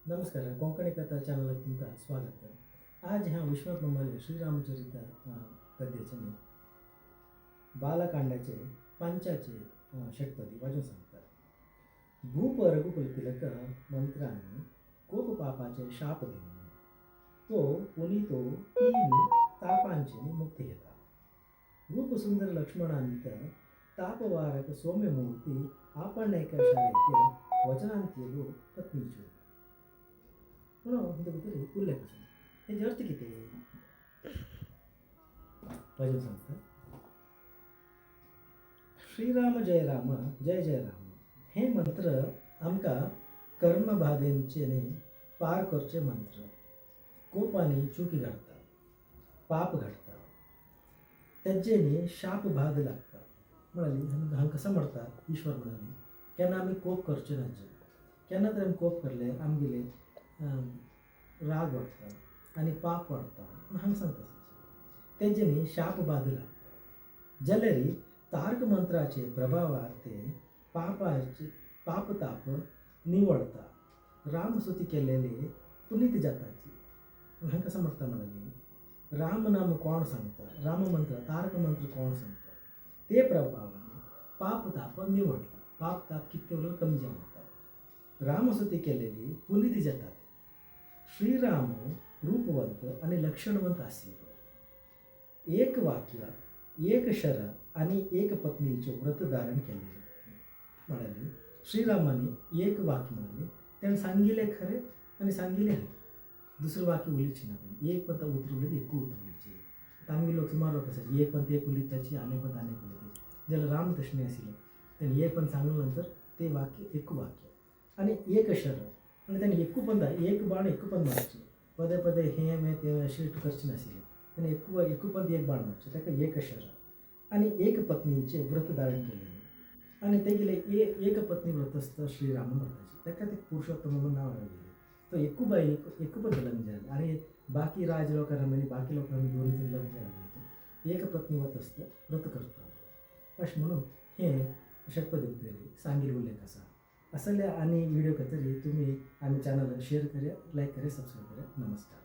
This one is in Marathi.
नमस्कार कोंकणी कथा चॅनल तुमका स्वागत। आज ह्या विश्वात नंबर श्रीरामचरित गद्याचे बालकांडाचे पंचाचे षटपदी वाजून सांगतात। भूप रघुकुल तिलक मंत्राने कोप पापाचे शाप देऊन तो पुनितो तीन तापांचे मुक्ती घेता। रूप सुंदर लक्ष्मणांत तापवारक सौम्यमूर्ती आपण एका शाळेतील वचनांतिलो पत्नीचो म्हणून हिंदुबद्दल उल्लेख असून हे अर्थ किती वाजून सांगतात। श्रीराम जय राम जय जय राम हे मंत्र आमका कर्मबाधेंचे पार करचे मंत्र। कोपाने चुकी घडता पाप घडता त्याचेने शाप बाध लागता म्हणाली। हांग कसं म्हणतात ईश्वर म्हणाले केन्ना आम्ही कोप करचे नाचे केन्ना तर आम्ही कोप करले आमगेले राग वाटता आणि पाप वाटता हांग सांगता तेजेने शाप बाध लागता। जलेरी तारक मंत्राचे प्रभावार्थे पापाचे पापताप निवळता रामस्तुती केलेले पुनीत जाताची हांग कसं म्हणता म्हणाले। राम नाम कोण सांगता राम मंत्र तारक मंत्र कोण सांगता ते प्रभावाने पापताप निवळता पापताप किती कमी जाता रामस्तुती केलेली पुनीत जातात। श्रीराम रूपवंत आणि लक्षणवंत असेल एक वाक्य एक शर आणि एक पत्नीचे व्रत धारण केले म्हणाले। श्रीरामाने एक वाक्य म्हणाले त्याने सांगिले खरे आणि सांगिले हरे दुसरं वाक्य उलीची ना एक पंत उतरवले एक उतरवलीचे तांगी लोक सुमार लोक असायचे एक पंत एक उलिताची अनेक पंत अनेक उलिताची ज्याला राम तशने असेल त्यांनी एक पंत सांगल्यानंतर ते वाक्य एक वाक्य आणि एक शर आणि त्यांनी एकूपंदा एक बाण एकूपंद मारचे पदे पदे हे मे ते अशी करची नसेल त्याने एकूपंद एक बाण मारचे त्याका एक शर आणि एक पत्नीचे व्रत धारण केलेले आणि ते गेले एक पत्नी व्रतस्थ श्रीराम व्रताचे त्याका ते पुरुषोत्तम म्हणून नाव गेले तो एकूपंद लग्न झाले आणि बाकी राज लोकांना म्हणजे बाकी लोकांना दोन्ही तीन लग्न झाले एक पत्नी व्रतस्थ व्रत करतात असे म्हणून हे षटपदी सांगील उल्लेख असा असल्या आणि व्हिडिओ तरी तुम्ही आम्ही चॅनलला शेअर करा लाईक करा सबस्क्राईब करा। नमस्कार।